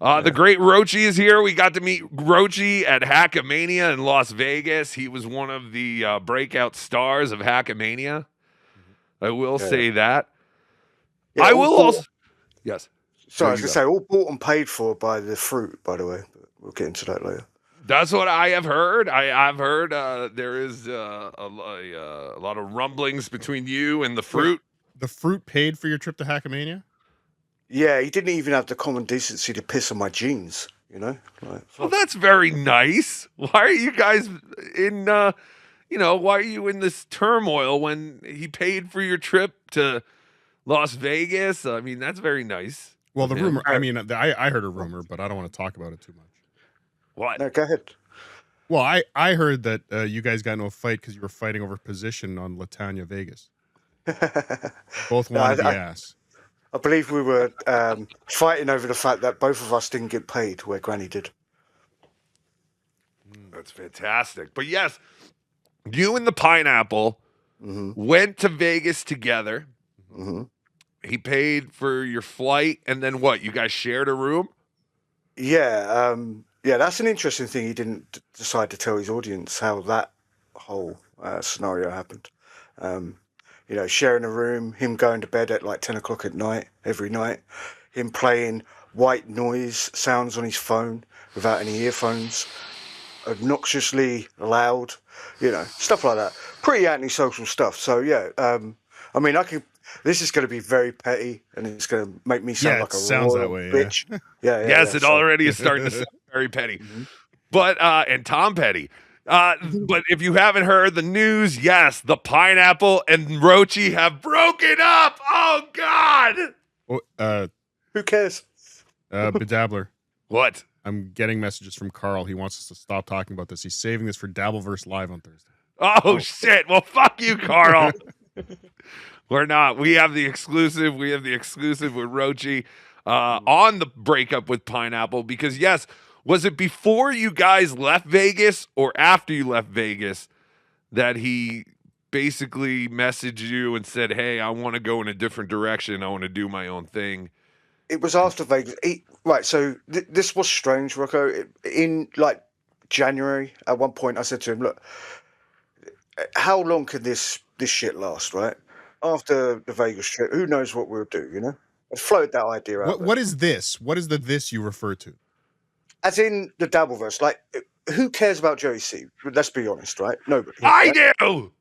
The great Roachy is here. We got to meet Roachy at Hackmania in Las Vegas. He was one of the breakout stars of Hackmania. I will say that. Yeah, I will also. Yes. Sorry, I was going to say, all bought and paid for by the fruit, by the way. But we'll get into that later. That's what I have heard. I've heard there is a lot of rumblings between you and the fruit. Wait, the fruit paid for your trip to Hackmania? Yeah, he didn't even have the common decency to piss on my jeans, you know? Well, that's very nice. Why are you guys in, why are you in this turmoil when he paid for your trip to Las Vegas? I mean, that's very nice. Well, the rumor, I mean, I heard a rumor, but I don't want to talk about it too much. What? No, go ahead. Well, I heard that you guys got into a fight because you were fighting over position on Latanya Vegas. Both wanted the ass. I believe we were fighting over the fact that both of us didn't get paid where Granny did. That's fantastic. But yes, you and the Pineapple went to Vegas together. He paid for your flight, and then what? You guys shared a room? Yeah, that's an interesting thing. He didn't decide to tell his audience how that whole scenario happened. Sharing a room, him going to bed at like 10 o'clock at night, every night, him playing white noise sounds on his phone without any earphones, obnoxiously loud, stuff like that. Pretty antisocial stuff. So, yeah, this is going to be very petty, and it's going to make me sound like a sounds that way, bitch. Yeah. Yes, it already is starting to sound very petty. But, and Tom Petty. But if you haven't heard the news, yes, the Pineapple and Roachy have broken up. Oh, God. Who cares? Bedabbler. What? I'm getting messages from Carl. He wants us to stop talking about this. He's saving this for Dabbleverse Live on Thursday. Oh, shit. Well, fuck you, Carl. We're not. We have the exclusive. We have the exclusive with Roachy on the breakup with Pineapple because, yes, was it before you guys left Vegas or after you left Vegas that he basically messaged you and said, hey, I want to go in a different direction. I want to do my own thing? It was after Vegas. Right, so this was strange, Rocco. In, January, at one point, I said to him, look, how long can this shit last, right? After the Vegas trip, who knows what we'll do, I floated that idea out. What is this? What is the this you refer to? As in the Dabbleverse, who cares about Joey C? Let's be honest, right? Nobody. I do.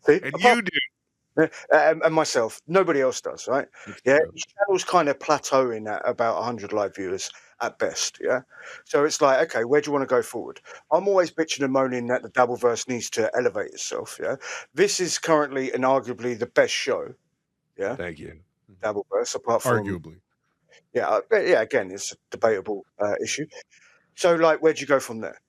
See? And you do. And myself. Nobody else does, right? Yeah, his channel's kind of plateauing at about 100 live viewers at best, yeah? So it's like, okay, where do you want to go forward? I'm always bitching and moaning that the Dabbleverse needs to elevate itself, yeah? This is currently and arguably the best show, yeah? Thank you. Dabbleverse, apart from... Arguably. Yeah, again, it's a debatable issue. So, where'd you go from there?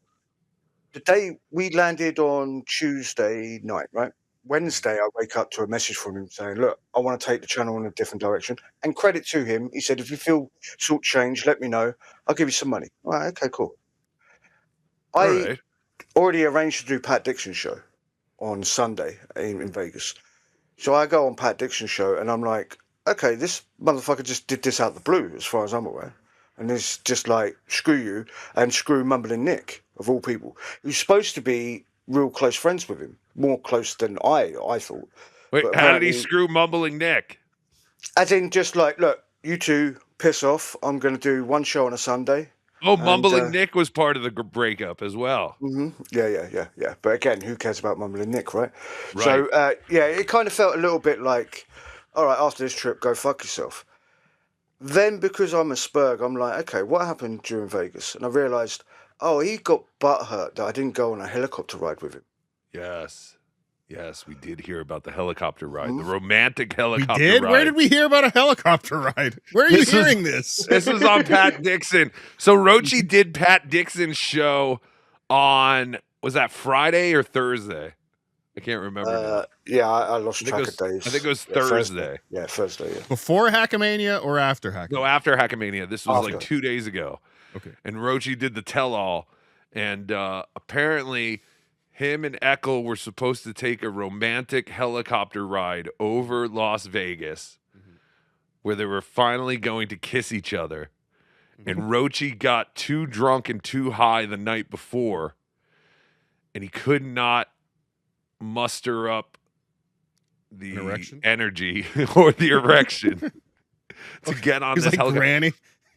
The day we landed on Tuesday night, right? Wednesday, I wake up to a message from him saying, look, I want to take the channel in a different direction. And credit to him, he said, if you feel shortchanged, let me know. I'll give you some money. All right, okay, cool. I already arranged to do Pat Dixon's show on Sunday in Vegas. So I go on Pat Dixon's show, and I'm like, okay, this motherfucker just did this out the blue, as far as I'm aware. And it's just like, screw you, and screw Mumbling Nick, of all people, who's supposed to be real close friends with him, more close than I thought. Wait, how did he screw Mumbling Nick? As in, just like, look, you two piss off. I'm going to do one show on a Sunday. Oh, Mumbling Nick was part of the breakup as well. Yeah. But again, who cares about Mumbling Nick, right? So, it kind of felt a little bit like, all right, after this trip, go fuck yourself. Then, because I'm a spurg, I'm like, okay, what happened during Vegas? And I realized, he got butthurt that I didn't go on a helicopter ride with him. Yes, we did hear about the helicopter ride, the romantic helicopter ride. Where did we hear about a helicopter ride? Where are you hearing this? This is on Pat Dixon. So Roachy did Pat Dixon's show on, was that Friday or Thursday? I can't remember. I lost track of days. I think it was Thursday. Thursday. Before Hackmania or after Hackmania? No, after Hackmania. This was like 2 days ago. Okay. And Roachy did the tell-all. And apparently him and Ekul were supposed to take a romantic helicopter ride over Las Vegas where they were finally going to kiss each other. and Roachy got too drunk and too high the night before, and he could not muster up the energy or the erection to get on this helicopter. Granny.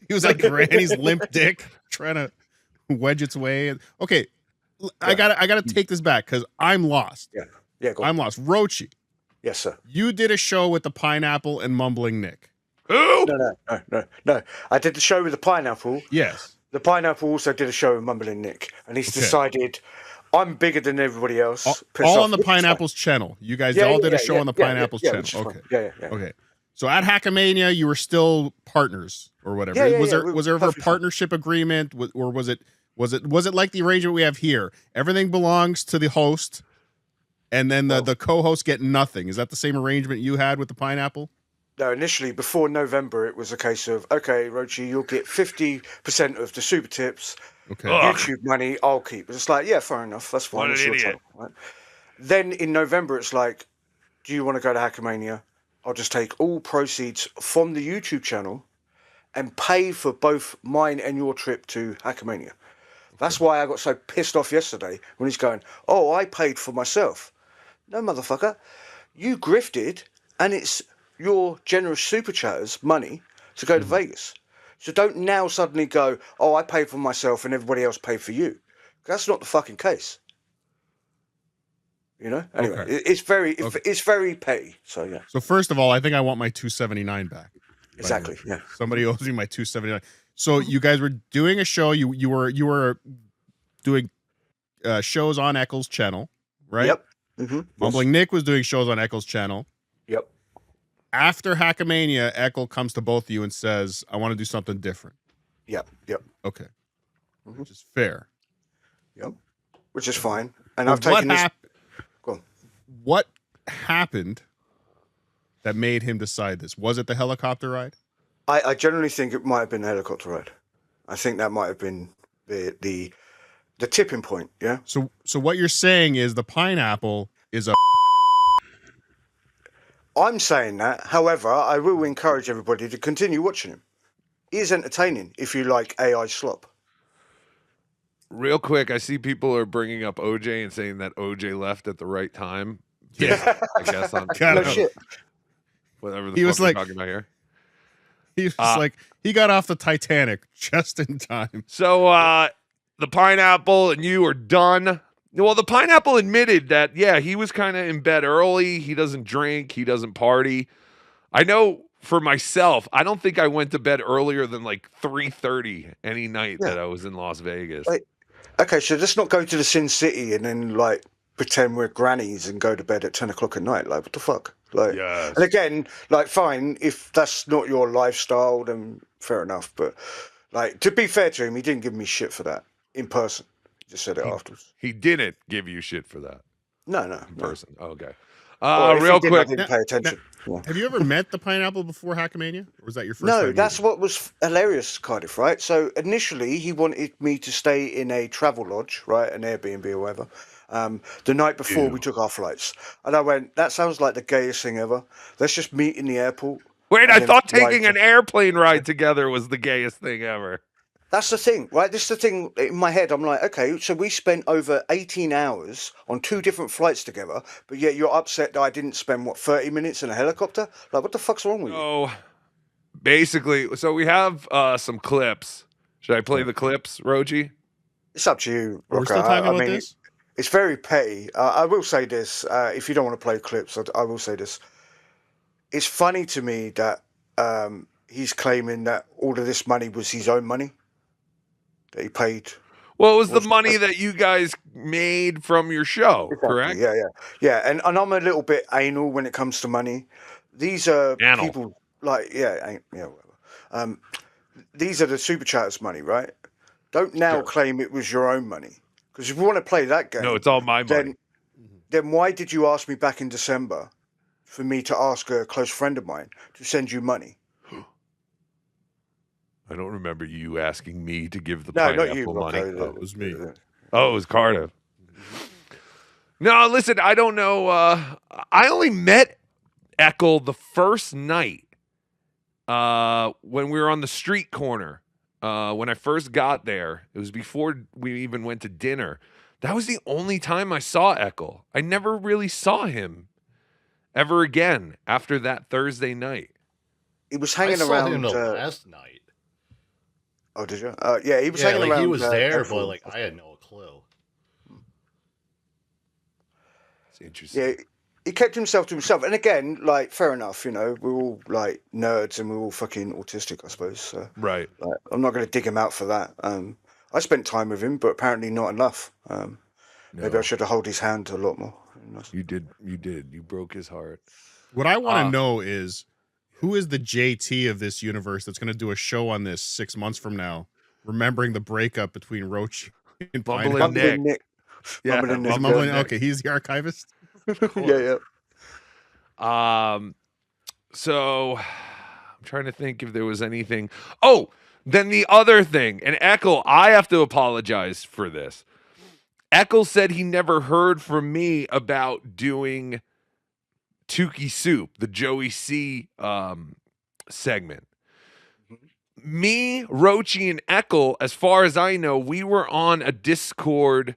He was like Granny's limp dick trying to wedge its way. Okay, I gotta take this back because I'm lost. Yeah, go on. I'm lost. Roachy. Yes, sir. You did a show with the Pineapple and Mumbling Nick. Who? No. I did the show with the Pineapple. Yes. The Pineapple also did a show with Mumbling Nick, and he's decided I'm bigger than everybody else. All on the Pineapple's channel. You guys all did a show on the Pineapple's channel. Okay. Yeah. Okay. So at Hackamania, you were still partners or whatever. Was there ever a partnership agreement, or was it like the arrangement we have here? Everything belongs to the host, and then the co-hosts get nothing. Is that the same arrangement you had with the Pineapple? No, initially, before November, it was a case of, okay, Roachy, you'll get 50% of the super tips. Okay. YouTube money, I'll keep. It's like, yeah, fair enough. That's fine. What an idiot. Channel, right? Then in November, it's like, do you want to go to Hackamania? I'll just take all proceeds from the YouTube channel and pay for both mine and your trip to Hackamania. That's why I got so pissed off yesterday when he's going, oh, I paid for myself. No, motherfucker. You grifted, and it's your generous super chatters money to go to Vegas. So don't now suddenly go, oh, I paid for myself and everybody else paid for you. That's not the fucking case. You know? Anyway, it's very petty. So yeah. So first of all, I think I want my $279 back. Exactly. Yeah. Somebody owes me my $279. So you guys were doing a show. You were doing shows on Ekul's channel, right? Yep. Mm-hmm. Mumbling Nick was doing shows on Ekul's channel. Yep. After Hackamania, Ekul comes to both of you and says, I want to do something different. Yep. Okay. Which is fair. Yep. Which is fine. And I've taken this. Go on. What happened that made him decide this? Was it the helicopter ride? I generally think it might have been the helicopter ride. I think that might have been the tipping point. Yeah. So what you're saying is the Pineapple is a. I'm saying that. However, I will encourage everybody to continue watching him. He is entertaining if you like AI slop. Real quick, I see people are bringing up OJ and saying that OJ left at the right time. Yeah. I guess on No shit. whatever He the was fuck we're like- talking about here. He was like, he got off the Titanic just in time. So the Pineapple and you are done. Well, the Pineapple admitted that, yeah, he was kind of in bed early. He doesn't drink. He doesn't party. I know for myself, I don't think I went to bed earlier than like 3:30 any night that I was in Las Vegas. Wait. Okay, so let's not go to the Sin City and then like pretend we're grannies and go to bed at 10 o'clock at night. Like, what the fuck? Like, Yes. And again, like, fine, if that's not your lifestyle, then fair enough. But like, to be fair to him, he didn't give me shit for that in person. He just said it afterwards. He didn't give you shit for that No. in person. Okay. Or if he Real did, quick. I didn't pay attention. Yeah. Have you ever met the Pineapple before Hackamania? Or was that your first No, time that's meeting? what was hilarious, Cardiff, right? So initially he wanted me to stay in a travel lodge, right? An Airbnb or whatever. The night before we took our flights. And I went, that sounds like the gayest thing ever. Let's just meet in the airport. Wait, and I then thought fly taking to- an airplane ride together was the gayest thing ever. That's the thing, right? This is the thing in my head. I'm like, okay, so we spent over 18 hours on 2 different flights together, but yet you're upset that I didn't spend, 30 minutes in a helicopter? Like, what the fuck's wrong with you? So basically, we have some clips. Should I play the clips, Roachy? It's up to you, We're Rocker. still talking I about mean, this? It's very petty. I will say this. If you don't want to play clips, I will say this. It's funny to me that he's claiming that all of this money was his own money that he paid. Well, it was the What's- money that you guys made from your show, Exactly, correct? Yeah. And I'm a little bit anal when it comes to money. These are Anal. people like, whatever. These are the super chatters' money, right? Don't now Sure. claim it was your own money. Because if you want to play that game, No, it's all my money. then why did you ask me back in December for me to ask a close friend of mine to send you money? I don't remember you asking me to give the No, Pineapple not you, money. Rocco. It was me. Oh, it was Cardiff. No, listen, I don't know. I only met Ekul the first night when we were on the street corner when I first got there, it was before we even went to dinner. That was the only time I saw Ekul. I never really saw him ever again after that Thursday night. He was hanging I saw around. him the last night. Oh, did you? Yeah, he was hanging like around. He was there, but like I had no clue. It's interesting. Yeah, he kept himself to himself. And again, like, fair enough, you know, we're all like nerds and we're all fucking autistic, I suppose. So, Right. like, I'm not going to dig him out for that. I spent time with him, but apparently not enough. Maybe I should have held his hand a lot more. You did. You broke his heart. What I want to know is, who is the JT of this universe that's going to do a show on this 6 months from now, remembering the breakup between Roachy and Mumbling Nick. Yeah, Mumbling. Okay, he's the archivist. Yeah. So I'm trying to think if there was anything. Oh, then the other thing, and Ekul, I have to apologize for this. Ekul said he never heard from me about doing Tukey Soup, the Joey C segment. Me, Roachy, and Ekul, as far as I know, we were on a Discord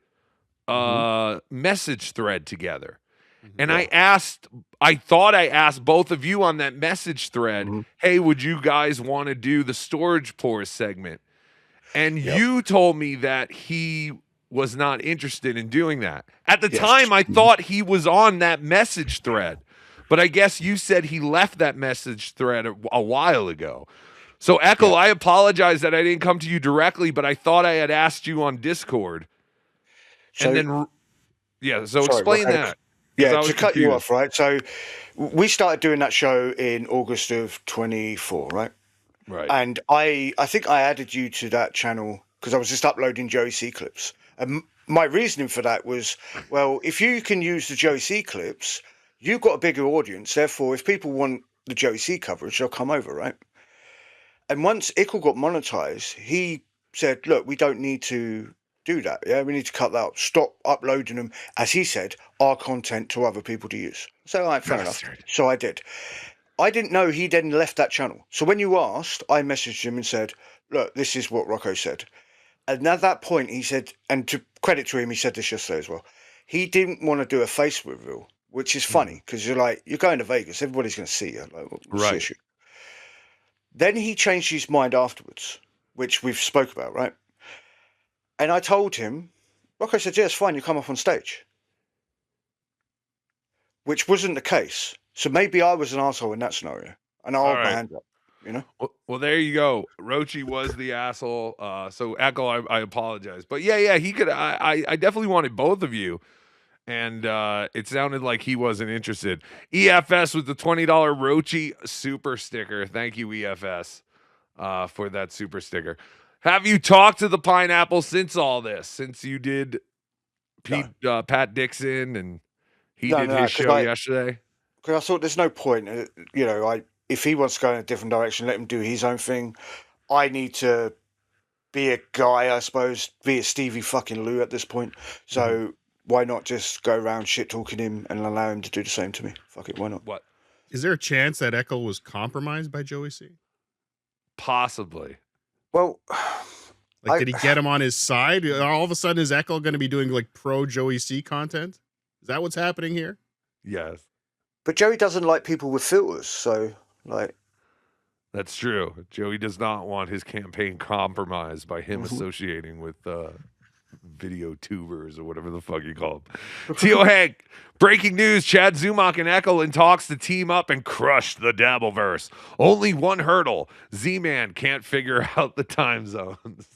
message thread together. And I thought I asked both of you on that message thread, hey, would you guys want to do the Storage Pores segment? And you told me that he was not interested in doing that. At the time, I thought he was on that message thread. But I guess you said he left that message thread a while ago. So, Ekul, I apologize that I didn't come to you directly, but I thought I had asked you on Discord. So, and then, so explain that. Yeah, to cut you off, right? So we started doing that show in August of 24, right? Right. And I think I added you to that channel because I was just uploading Joey C clips. And my reasoning for that was, well, if you can use the Joey C clips, you've got a bigger audience. Therefore, if people want the Joey C coverage, they'll come over, right? And once Ekul got monetized, he said, look, we don't need to do that. Yeah, we need to cut that out. Stop uploading them, as he said, our content to other people to use. So, all right, fair enough. So I did. I didn't know he then left that channel. So when you asked, I messaged him and said, look, this is what Rocco said. And at that point, he said, and to credit to him, he said this yesterday as well, he didn't want to do a face reveal, which is funny because you're like, you're going to Vegas, everybody's going to see you. Like, what's the issue? Then he changed his mind afterwards, which we've spoke about, right? And I told him, Rocco said, yeah, it's fine, you come up on stage. Which wasn't the case. So maybe I was an asshole in that scenario. And I'll hold my hand up, you know? Well, there you go. Roachy was the asshole. So, Ekul, I apologize. But yeah, he could. I definitely wanted both of you. And it sounded like he wasn't interested. EFS with the $20 Roachy super sticker. Thank you, EFS, for that super sticker. Have you talked to the Pineapple since all this? Since you did Pat Dixon and he did his show yesterday? Because I thought there's no point. You know, if he wants to go in a different direction, let him do his own thing. I need to be a guy, I suppose, be a Stevie fucking Lou at this point. So why not just go around shit talking him and allow him to do the same to me? Fuck it, why not? What? Is there a chance that Ekul was compromised by Joey C? Possibly. Well, like, did he get him on his side? All of a sudden, is Ekul going to be doing like pro Joey C content? Is that what's happening here? Yes. But Joey doesn't like people with filters, so like. That's true. Joey does not want his campaign compromised by him associating with video tubers or whatever the fuck you call them. Tio Hank, breaking news: Chad Zumach and Ekul in talks to team up and crush the Dabbleverse. Only one hurdle: Z-Man can't figure out the time zones.